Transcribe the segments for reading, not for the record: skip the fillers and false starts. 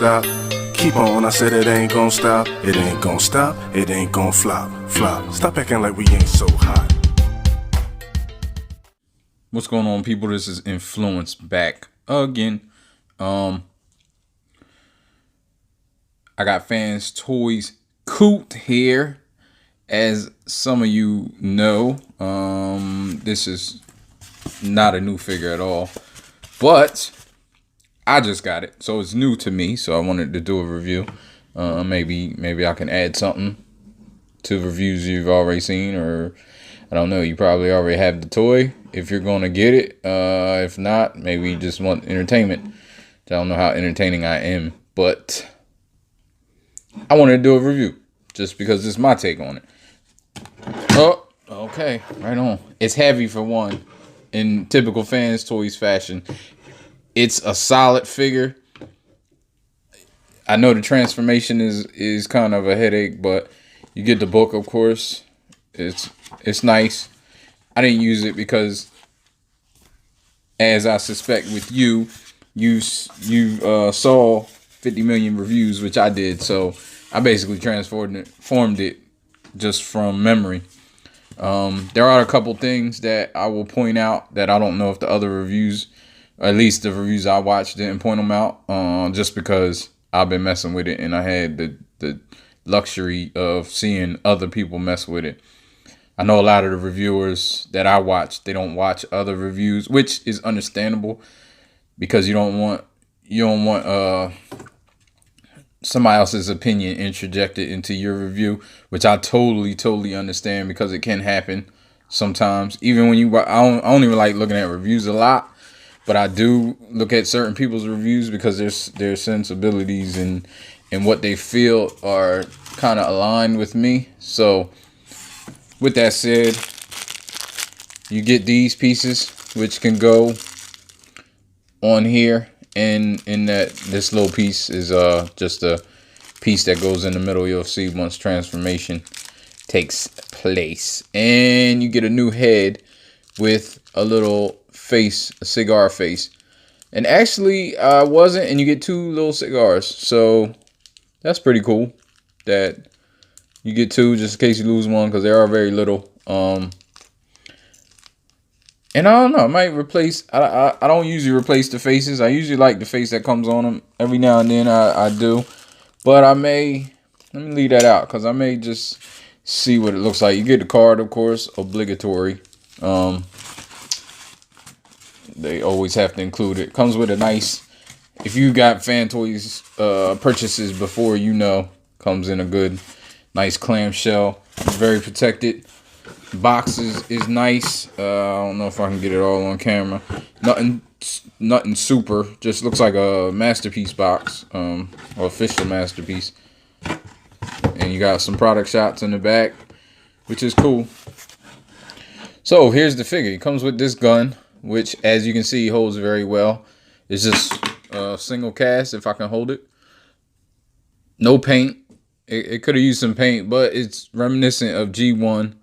stop. Keep on, I said it ain't gon' stop. It ain't gon' stop, it ain't gon' flop. Stop acting like we ain't so hot. What's going on, people? This is Influence back again. I got Fans Toys Koot here. As some of you know, this is not a new figure at all, but I just got it, so it's new to me. So I wanted to do a review. Maybe I can add something to reviews you've already seen, or I don't know. You probably already have the toy if you're gonna get it. If not, maybe you just want entertainment. I don't know how entertaining I am, but I wanted to do a review just because it's my take on it. Oh, okay, right on. It's heavy for one, in typical Fans Toys fashion. It's a solid figure. I know the transformation is kind of a headache, but you get the book, of course. It's nice. I didn't use it because, as I suspect with you saw 50 million reviews, which I did. So I basically formed it just from memory. There are a couple things that I will point out that I don't know if the other reviews, or at least the reviews I watched, didn't point them out. Just because I've been messing with it and I had the luxury of seeing other people mess with it. I know a lot of the reviewers that I watch, they don't watch other reviews, which is understandable because you don't want somebody else's opinion interjected into your review, which I totally understand, because it can happen sometimes. Even when I don't even like looking at reviews a lot, but I do look at certain people's reviews because their sensibilities and what they feel are kind of aligned with me. So with that said, you get these pieces, which can go on here. And in this little piece is just a piece that goes in the middle. You'll see once transformation takes place, and you get a new head with a little face, a cigar face. And actually, and you get two little cigars, so that's pretty cool that you get two just in case you lose one, because they are very little. And I don't know, I might replace, I don't usually replace the faces. I usually like the face that comes on them. Every now and then I do. But let me leave that out, because I may just see what it looks like. You get the card, of course, obligatory. They always have to include it. Comes with a nice, if you got Fan Toys purchases before, comes in a good, nice clamshell. Very protected. Box is nice. I don't know if I can get it all on camera. Nothing super. Just looks like a masterpiece box, or official masterpiece. And you got some product shots in the back, which is cool. So here's the figure. It comes with this gun, which, as you can see, holds very well. It's just a single cast, if I can hold it. No paint. It could have used some paint, but it's reminiscent of G1.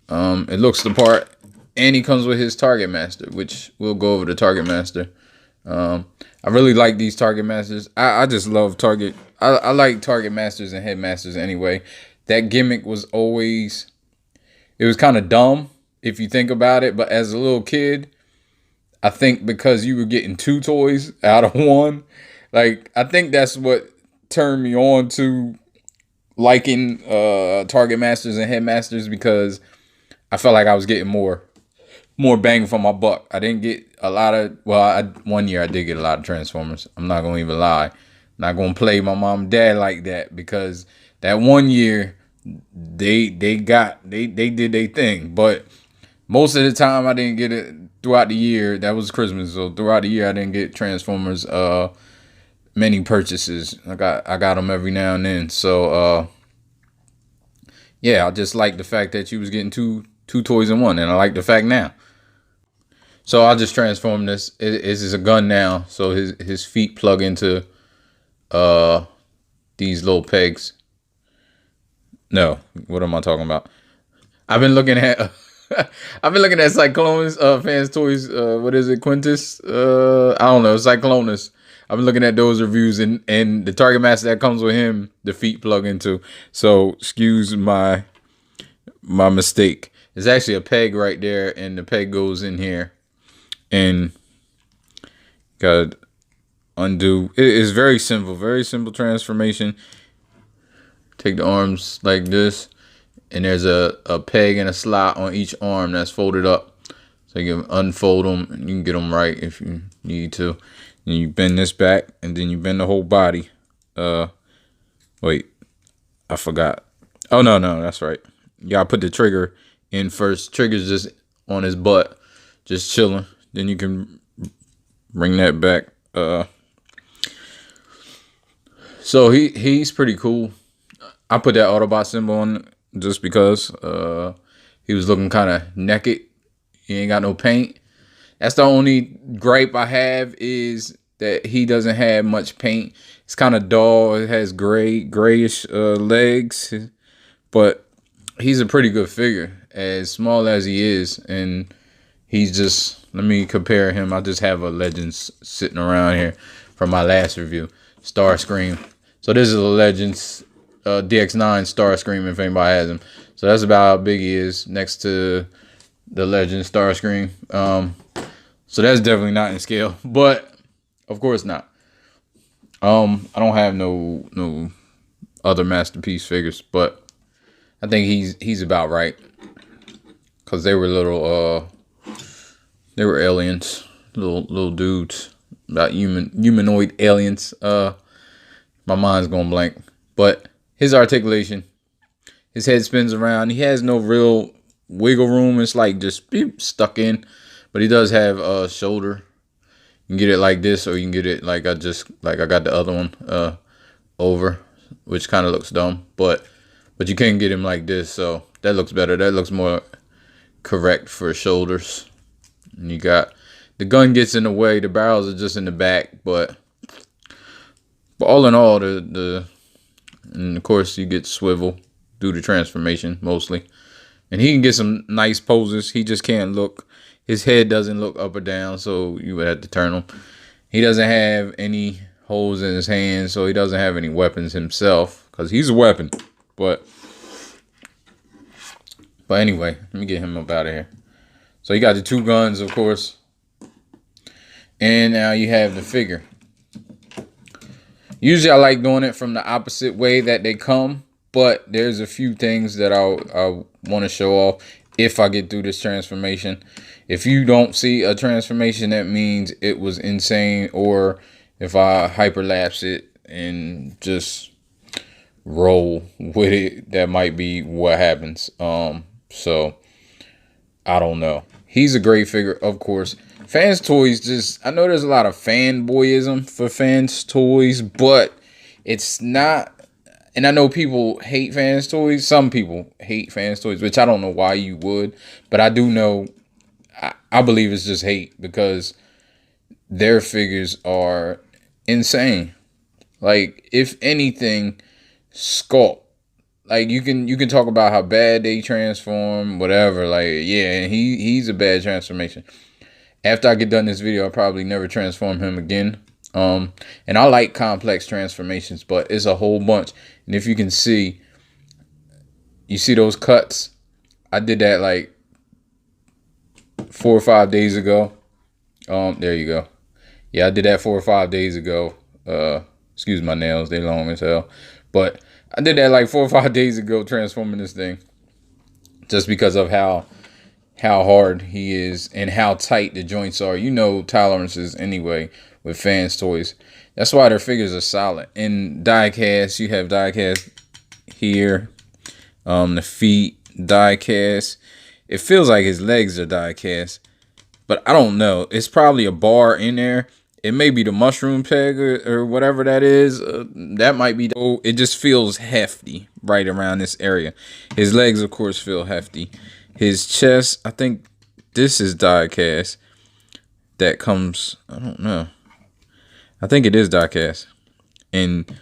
It looks the part, and he comes with his Target Master, which we'll go over the Target Master. I really like these Target Masters. I just love Target. I like Target Masters and Headmasters anyway. That gimmick was always, it was kind of dumb if you think about it, but as a little kid, I think because you were getting two toys out of one, like, I think that's what turned me on to liking Target Masters and Headmasters, because I felt like I was getting more bang for my buck. I didn't get a lot of, one year I did get a lot of Transformers. I'm not gonna even lie. Not gonna play my mom and dad like that, because that one year they did their thing. But most of the time I didn't get it throughout the year. That was Christmas, so throughout the year I didn't get Transformers many purchases. I got them every now and then. So yeah, I just like the fact that you was getting two toys in one, and I like the fact now. So I'll just transform this. It is a gun now, so his feet plug into these little pegs. No, what am I talking about? I've been looking at Cyclonus, Fans Toys, what is it, Quintus? I don't know, Cyclonus. I've been looking at those reviews, and the Target Master that comes with him, the feet plug into. So excuse my mistake. It's actually a peg right there, and the peg goes in here, and gotta undo. It is very simple transformation. Take the arms like this, and there's a peg and a slot on each arm that's folded up. So you can unfold them, and you can get them right if you need to. And you bend this back, and then you bend the whole body. Wait, I forgot. Oh, no, that's right. You gotta put the trigger in first. Trigger's just on his butt, just chilling. Then you can bring that back. So he's pretty cool. I put that Autobot symbol on just because he was looking kind of naked. He ain't got no paint. That's the only gripe I have, is that he doesn't have much paint. It's kind of dull. It has grayish legs, but he's a pretty good figure, as small as he is. And he's just, let me compare him. I just have a Legends sitting around here from my last review, Starscream. So this is a Legends DX9 Starscream, if anybody has him. So that's about how big he is next to the Legend Starscream. So that's definitely not in scale, but of course not. I don't have no other Masterpiece figures, but I think he's about right, because they were they were aliens, little dudes, about humanoid aliens. My mind's going blank, but his articulation, his head spins around. He has no real wiggle room. It's like just stuck in, but he does have a shoulder. You can get it like this, or you can get it like I got the other one over, which kind of looks dumb, but you can get him like this, so that looks better. That looks more correct for shoulders. And you got the gun gets in the way. The barrels are just in the back, but all in all, and of course you get swivel through the transformation mostly. And he can get some nice poses. He just can't look. His head doesn't look up or down, so you would have to turn him. He doesn't have any holes in his hands, so he doesn't have any weapons himself, because he's a weapon. But anyway, let me get him up out of here. So you got the two guns, of course. And now you have the figure. Usually I like doing it from the opposite way that they come, but there's a few things that I want to show off if I get through this transformation. If you don't see a transformation, that means it was insane, or if I hyperlapse it and just roll with it, that might be what happens. So I don't know. He's a great figure, of course. Fans Toys, I know there's a lot of fanboyism for Fans Toys, but it's not. And I know people hate Fans Toys. Some people hate Fans Toys, which I don't know why you would, but I do know. I believe it's just hate, because their figures are insane. Like, if anything, sculpt. Like, you can talk about how bad they transform, whatever. Like, yeah, he's a bad transformation. After I get done this video, I'll probably never transform him again. And I like complex transformations, but it's a whole bunch. And if you can see, you see those cuts? I did that like 4 or 5 days ago. There you go. Yeah, I did that 4 or 5 days ago. Excuse my nails, they long as hell. But I did that like 4 or 5 days ago, transforming this thing. Just because of how hard he is and how tight the joints are. You know tolerances anyway with Fans Toys. That's why their figures are solid. In die cast, you have die cast here. The feet, die cast. It feels like his legs are die cast, but I don't know. It's probably a bar in there. It may be the mushroom peg or whatever that is. That might be. It just feels hefty right around this area. His legs, of course, feel hefty. His chest, I think this is die cast. That comes, I don't know. I think it is die cast. And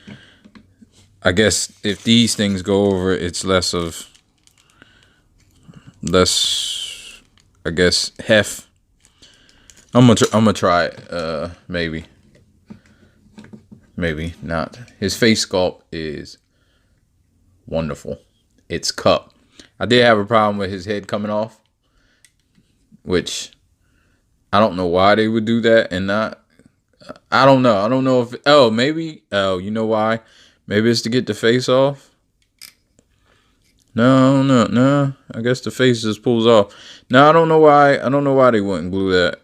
I guess if these things go over, it's less, I guess, heft. I'm gonna try it, maybe. maybe not. His face sculpt is wonderful. It's cup. I did have a problem with his head coming off, which I don't know why they would do that and not. I don't know. I don't know if. Oh, maybe. Oh, you know why? Maybe it's to get the face off. No. I guess the face just pulls off. No, I don't know why. I don't know why they wouldn't glue that.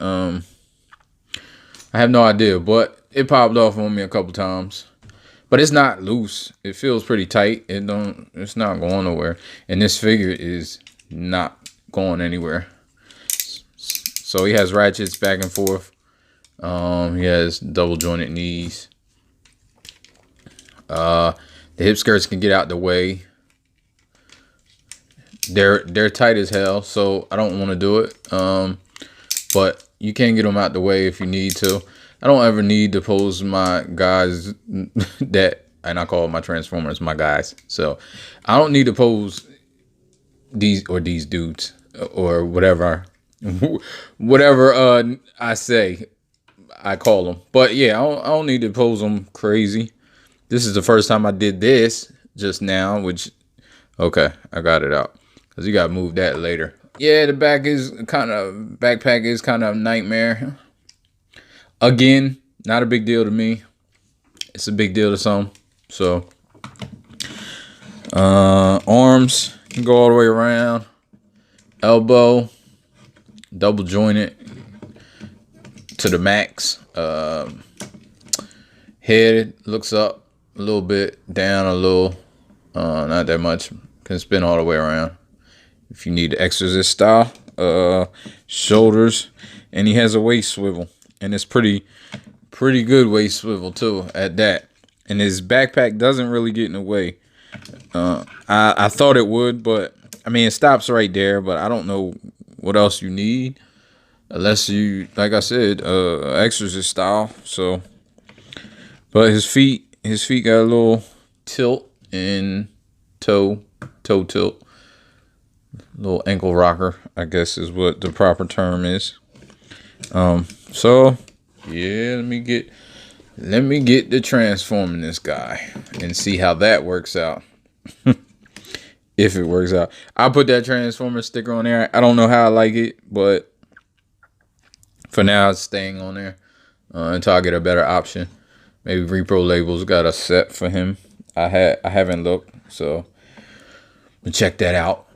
I have no idea, but it popped off on me a couple times. But it's not loose. It feels pretty tight. It's not going nowhere. And this figure is not going anywhere. So he has ratchets back and forth. He has double jointed knees. The hip skirts can get out the way. They're tight as hell, so I don't want to do it. But you can get them out the way if you need to. I don't ever need to pose my guys that, and I call my Transformers my guys. So I don't need to pose these dudes or whatever I say. I call them. But yeah, I don't need to pose them crazy. This is the first time I did this just now, which, okay, I got it out. Because you got to move that later. Yeah, the backpack is kind of a nightmare. Again, not a big deal to me. It's a big deal to some. So, arms can go all the way around. Elbow, double jointed to the max. Head looks up a little bit, down a little, not that much. Can spin all the way around if you need the Exorcist style. Shoulders, and he has a waist swivel, and it's pretty good waist swivel too at that. And his backpack doesn't really get in the way. I thought it would, but I mean it stops right there. But I don't know what else you need. Unless you, like I said, Exorcist style. So, but his feet got a little tilt and toe tilt, little ankle rocker, I guess is what the proper term is. So yeah, let me get the transforming this guy and see how that works out. If it works out, I'll put that Transformer sticker on there. I don't know how I like it, but for now, it's staying on there until I get a better option. Maybe Repro Labels got a set for him. I haven't looked, so we'll check that out.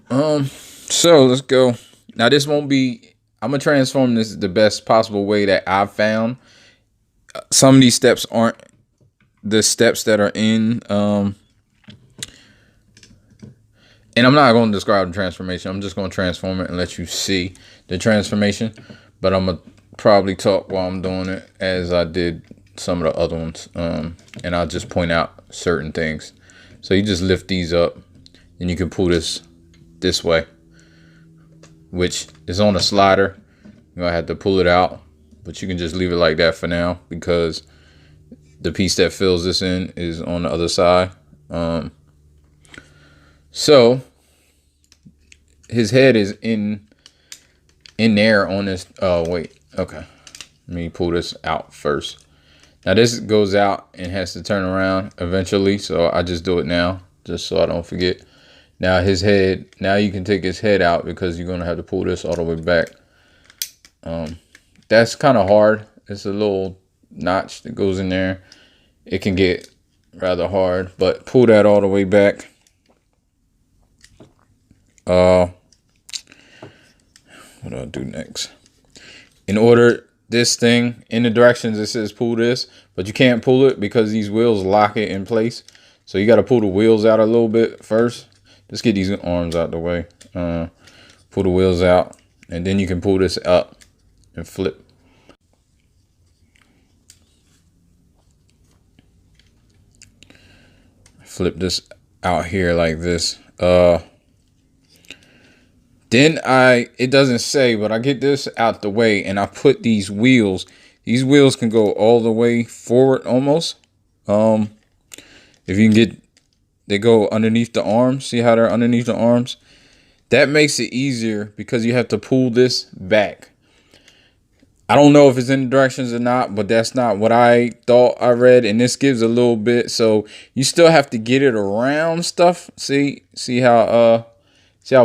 So let's go. Now this won't be. I'm gonna transform this the best possible way that I've found. Some of these steps aren't the steps that are in. And I'm not going to describe the transformation. I'm just going to transform it and let you see the transformation. But I'm going to probably talk while I'm doing it as I did some of the other ones. And I'll just point out certain things. So you just lift these up and you can pull this way, which is on a slider. You're going to have to pull it out, but you can just leave it like that for now because the piece that fills this in is on the other side. So his head is in there on this. Oh, wait. Okay. Let me pull this out first. Now this goes out and has to turn around eventually. So I just do it now just so I don't forget. Now his head, now you can take his head out because you're going to have to pull this all the way back. That's kind of hard. It's a little notch that goes in there. It can get rather hard, but pull that all the way back. What do I do next? In order this thing in the directions it says pull this, but you can't pull it because these wheels lock it in place. So you got to pull the wheels out a little bit first. Just get these arms out the way. Pull the wheels out, and then you can pull this up and flip. Flip this out here like this. Then it doesn't say, but I get this out the way and I put these wheels. These wheels can go all the way forward almost. If you can get, they go underneath the arms. See how they're underneath the arms? That makes it easier because you have to pull this back. I don't know if it's in the directions or not, but that's not what I thought I read. And this gives a little bit, so you still have to get it around stuff. See how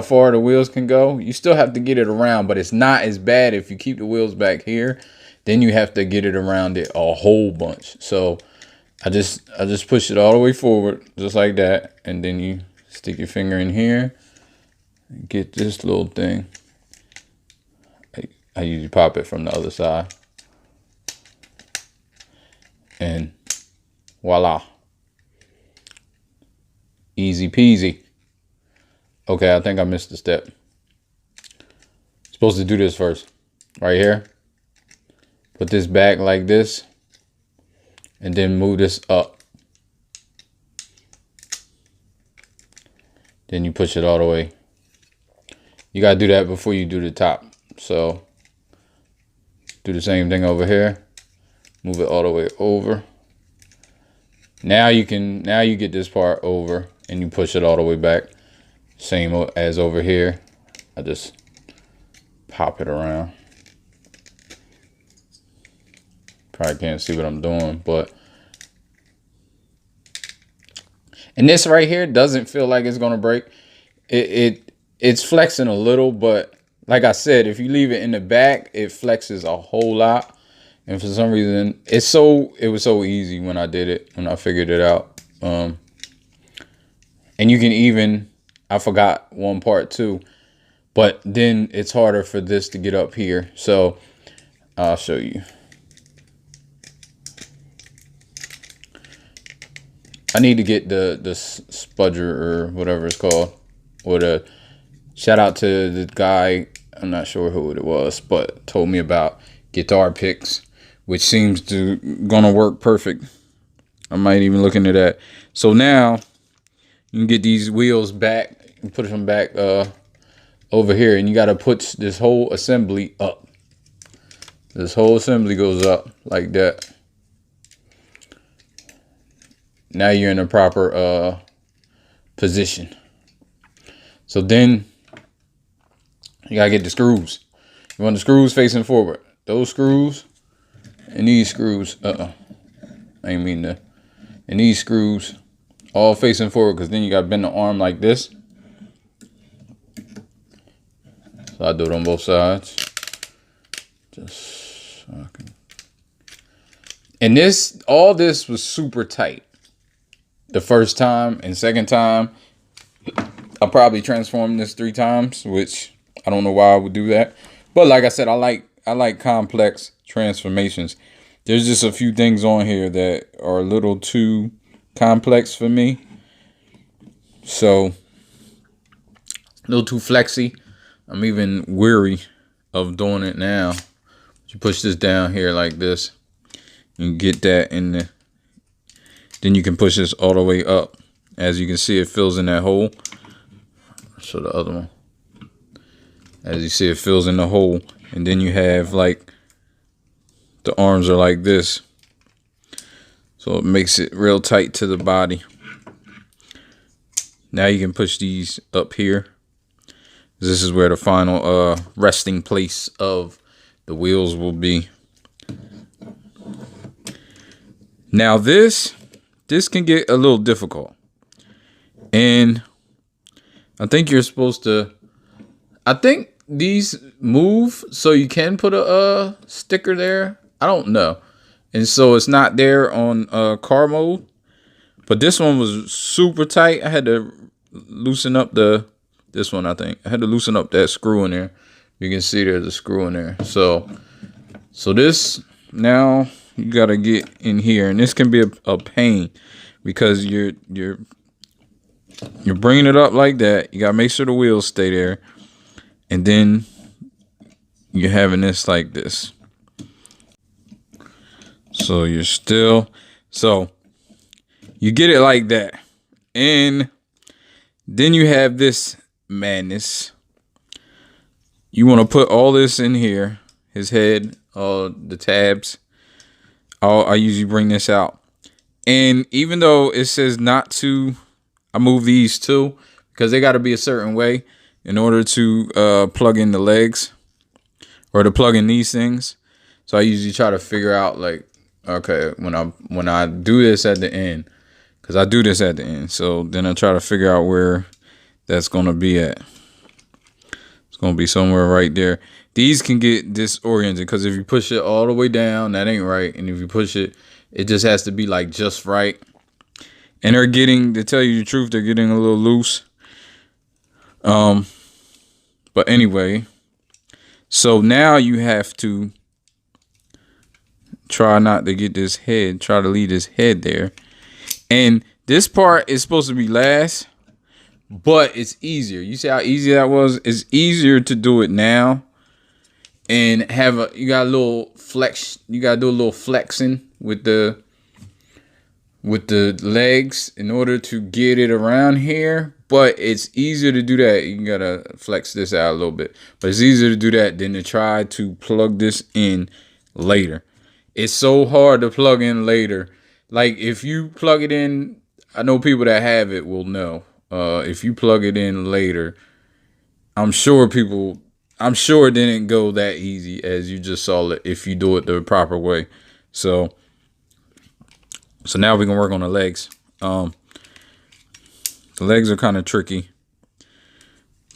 far the wheels can go. You still have to get it around, but it's not as bad if you keep the wheels back here. Then you have to get it around it a whole bunch. So I just push it all the way forward, just like that, and then you stick your finger in here, and get this little thing. I usually pop it from the other side. And voila. Easy peasy. Okay, I think I missed a step. Supposed to do this first. Right here. Put this back like this. And then move this up. Then you push it all the way. You gotta do that before you do the top. So do the same thing over here. Move it all the way over. Now you get this part over and you push it all the way back. Same as over here. I just pop it around. Probably can't see what I'm doing, but and this right here doesn't feel like it's gonna break. It's flexing a little, but like I said, if you leave it in the back, it flexes a whole lot. And for some reason, it was so easy when I did it, when I figured it out. And you can even, I forgot one part too, but then it's harder for this to get up here. So I'll show you. I need to get the spudger or whatever it's called. Or the shout out to the guy, I'm not sure who it was, but told me about guitar picks, which seems to gonna work perfect. I might even look into that. So now you can get these wheels back and put them back over here, and you got to put this whole assembly up. This whole assembly goes up like that. Now you're in a proper position. So then you gotta get the screws. You want the screws facing forward. Those screws and these screws. I ain't mean to. And these screws all facing forward, because then you gotta bend the arm like this. So I do it on both sides. Just so I can. And all this was super tight. The first time and second time, I probably transformed this 3 times, which I don't know why I would do that. But like I said, I like complex transformations. There's just a few things on here that are a little too complex for me. So a little too flexy. I'm even weary of doing it now. You push this down here like this. You get that in the. Then you can push this all the way up. As you can see, it fills in that hole. So the other one. As you see, it fills in the hole. And then you have like, the arms are like this. So it makes it real tight to the body. Now you can push these up here. This is where the final resting place of the wheels will be. Now this can get a little difficult. And I think you're supposed to, I think these move so you can put a sticker there. I don't know. And so it's not there on car mode. But this one was super tight. I had to loosen up this one, I think. I had to loosen up that screw in there. You can see there's a screw in there. So this, now you got to get in here. And this can be a pain because you're bringing it up like that. You got to make sure the wheels stay there. And then you're having this like this. So you're still, so you get it like that. And then you have this madness. You want to put all this in here. His head, the tabs. I usually bring this out. And even though it says not to, I move these too, because they got to be a certain way in order to plug in the legs or to plug in these things. So I usually try to figure out like, okay, when I do this at the end, because I do this at the end. So then I try to figure out where that's gonna be at. It's gonna be somewhere right there. These can get disoriented because if you push it all the way down, that ain't right. And if you push it, it just has to be like just right. And they're getting, to tell you the truth, they're getting a little loose. But anyway, so now you have to try not to get this head, try to leave this head there. And this part is supposed to be last, but it's easier. You see how easy that was? It's easier to do it now and you got a little flex. You got to do a little flexing with the legs in order to get it around here. But it's easier to do that. You got to flex this out a little bit. But it's easier to do that than to try to plug this in later. It's so hard to plug in later. Like if you plug it in, I know people that have it will know. If you plug it in later, I'm sure it didn't go that easy as you just saw it if you do it the proper way. So now we can work on the legs. The legs are kind of tricky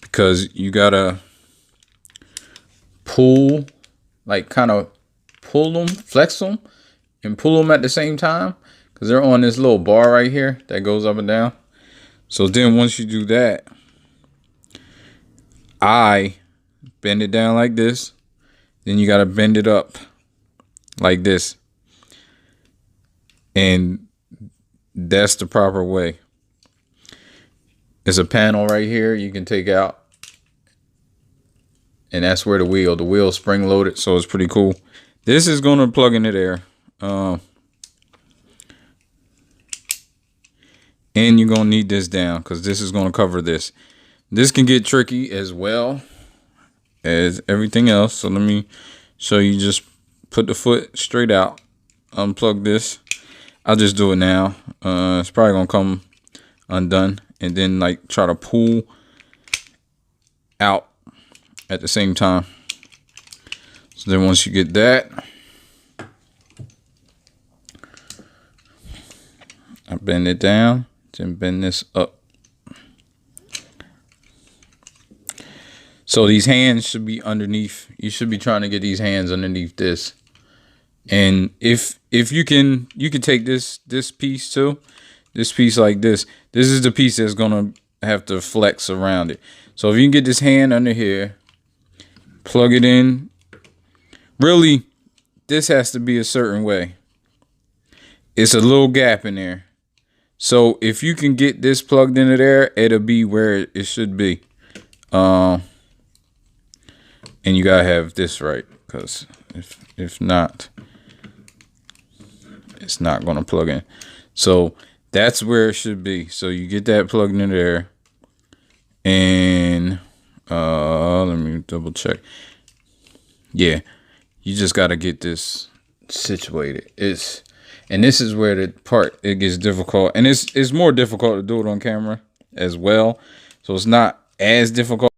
because you gotta pull, like kind of pull them, flex them, and pull them at the same time because they're on this little bar right here that goes up and down. So then once you do that, I bend it down like this. Then you got to bend it up like this. And that's the proper way. There's a panel right here you can take out. And that's where the wheel's spring loaded. So it's pretty cool. This is going to plug into there. And you're going to need this down because this is going to cover this. This can get tricky as well as everything else. So let me show you. Just put the foot straight out. Unplug this. I'll just do it now. It's probably going to come undone. And then like try to pull out at the same time. So then once you get that, I bend it down. Then bend this up. So these hands should be underneath. You should be trying to get these hands underneath this. And if you can take this piece too. This piece like this. This is the piece that's gonna have to flex around it. So if you can get this hand under here, plug it in. Really, this has to be a certain way. It's a little gap in there. So if you can get this plugged into there, it'll be where it should be. And you gotta have this right, because if not, it's not gonna plug in. So that's where it should be. So you get that plugged in there, and let me double check. Yeah, you just gotta get this situated. And this is where the part it gets difficult, and it's more difficult to do it on camera as well. So it's not as difficult.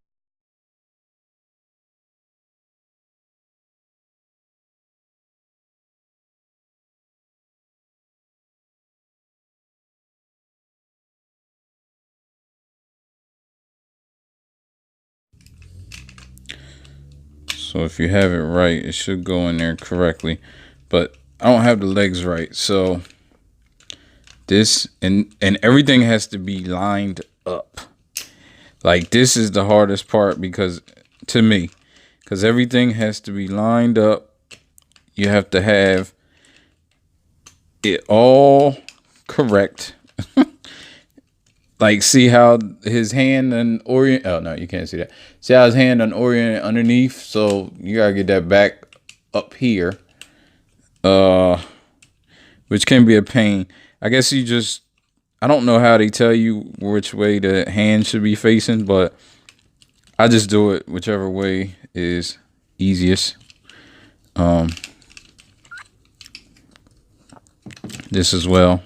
So if you have it right, it should go in there correctly. But I don't have the legs right. So this and everything has to be lined up. Like this is the hardest part because to me, because everything has to be lined up. You have to have it all correct. Like see how his hand and orient. Oh no, you can't see that. See how his hand unoriented underneath. So you gotta get that back up here. Which can be a pain. I guess I don't know how they tell you which way the hand should be facing, but I just do it whichever way is easiest. This as well.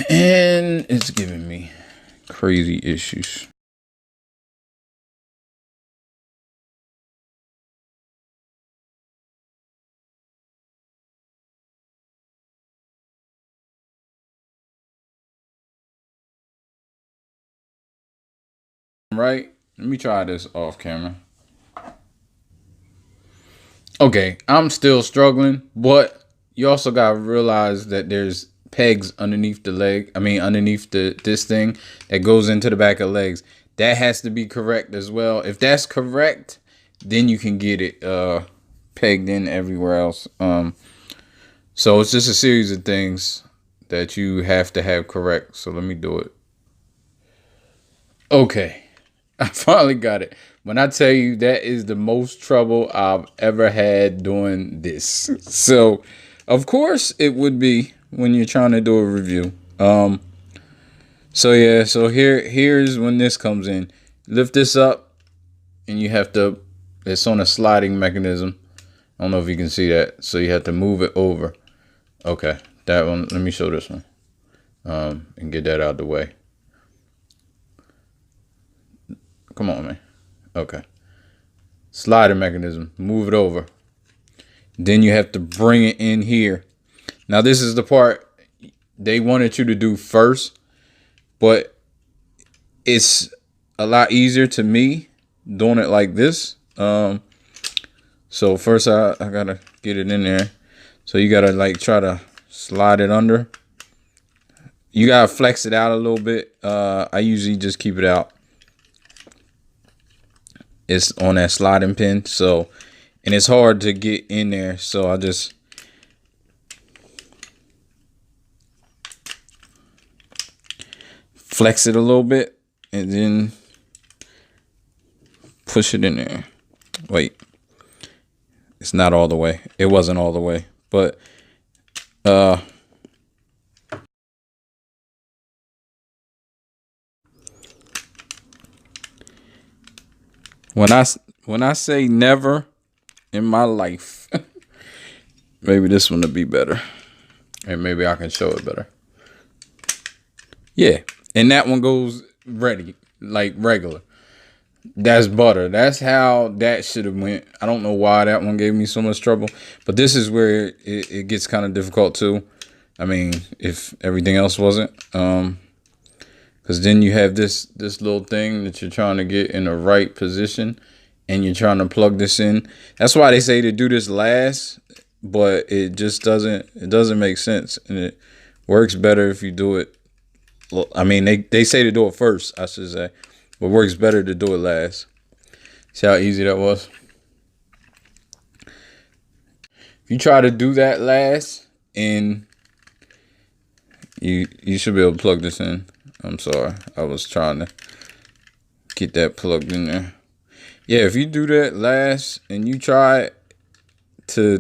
And it's giving me crazy issues. Right? Let me try this off camera. Okay, I'm still struggling, but you also gotta realize that there's pegs underneath the leg. I mean, underneath this thing that goes into the back of legs. That has to be correct as well. If that's correct, then you can get it pegged in everywhere else. So it's just a series of things that you have to have correct. So let me do it. Okay, I finally got it. When I tell you that is the most trouble I've ever had doing this. So, of course, it would be when you're trying to do a review. So yeah, so here's when this comes in. Lift this up, and you have to. It's on a sliding mechanism. I don't know if you can see that. So you have to move it over. Okay, that one. Let me show this one, and get that out of the way. Come on, man. Okay. Sliding mechanism. Move it over. Then you have to bring it in here. Now, this is the part they wanted you to do first, but it's a lot easier to me doing it like this. So first I gotta get it in there. So you gotta like try to slide it under. You gotta flex it out a little bit. I usually just keep it out. It's on that sliding pin, so, and it's hard to get in there, so I just flex it a little bit and then push it in there. Wait, it's not all the way. It wasn't all the way, but when I say never in my life, maybe this one will be better, and maybe I can show it better. Yeah, and that one goes ready like regular. That's butter. That's how that should have went. I don't know why that one gave me so much trouble, but this is where it gets kind of difficult too. I mean, if everything else wasn't, because then you have this little thing that you're trying to get in the right position, and you're trying to plug this in. That's why they say to do this last, but it just doesn't. It doesn't make sense, and it works better if you do it. I mean, they say to do it first, I should say, but it works better to do it last. See how easy that was? If you try to do that last, and you should be able to plug this in. I'm sorry, I was trying to get that plugged in there. Yeah, if you do that last and you try to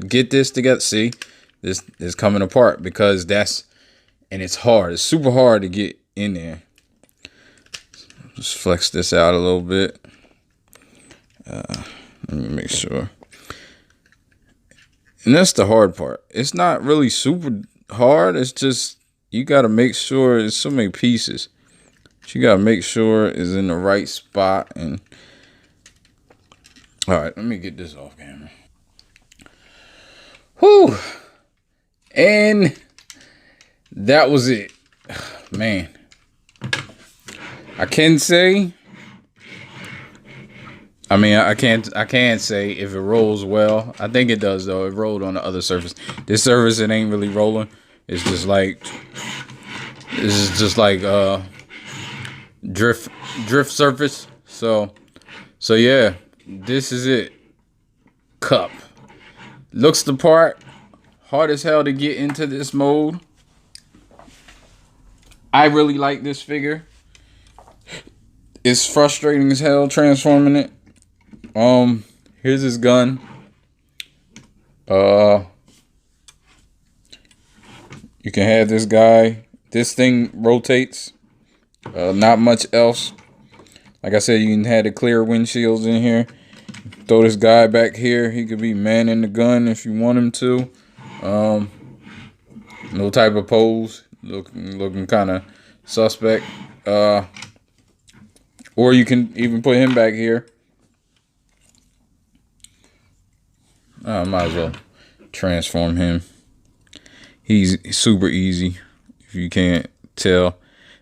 get this together, see, this is coming apart because and it's hard. It's super hard to get in there. Just flex this out a little bit. Let me make sure. And that's the hard part. It's not really super hard. It's just you got to make sure there's so many pieces. You got to make sure it's in the right spot. And all right, let me get this off camera. Whew. And that was it. Man. I can say, I mean, I can't say if it rolls well. I think it does though. It rolled on the other surface. This surface, it ain't really rolling. It's just like drift surface. So yeah, this is it. Cup. Looks the part. Hard as hell to get into this mold. I really like this figure. It's frustrating as hell transforming it. Here's his gun. You can have this guy. This thing rotates. Not much else. Like I said, you can have the clear windshields in here. Throw this guy back here. He could be manning the gun if you want him to. No type of pose. Looking kind of suspect. Or you can even put him back here. I might as well transform him. He's super easy, if you can't tell.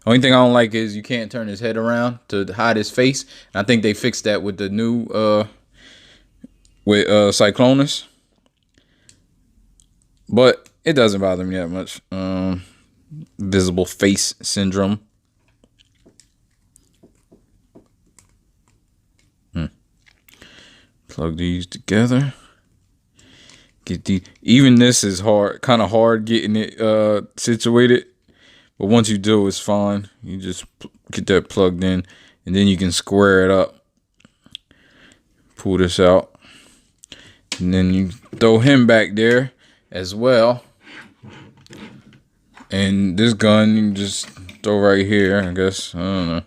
Only thing I don't like is you can't turn his head around to hide his face. And I think they fixed that with the new Cyclonus. But it doesn't bother me that much. Visible face syndrome. Plug these together. Get the even this is hard, kind of hard getting it situated. But once you do, it's fine. You just get that plugged in, and then you can square it up. Pull this out, and then you throw him back there as well. And this gun you just throw right here. I guess I don't know.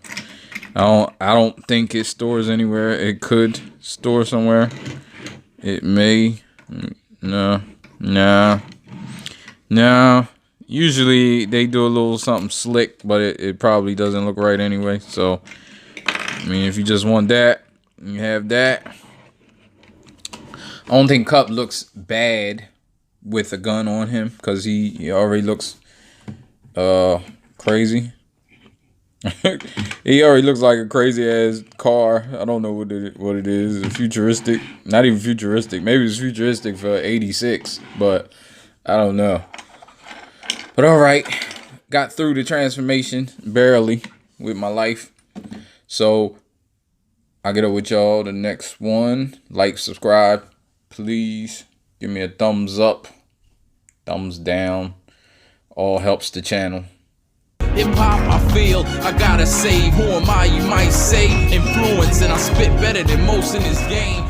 I don't think it stores anywhere. It could store somewhere. It may. No. Usually they do a little something slick, but it probably doesn't look right anyway. So, I mean, if you just want that, you have that. I don't think Cup looks bad with a gun on him because he already looks crazy. He already looks like a crazy ass car. I don't know what it is. Futuristic, not even futuristic. Maybe it's futuristic for '86, but I don't know. But all right, got through the transformation barely with my life. So I'll get up with y'all the next one. Like, subscribe, please. Give me a thumbs up, thumbs down. All helps the channel. Hip hop, I feel, I gotta say, who am I, you might say, influence, and I spit better than most in this game.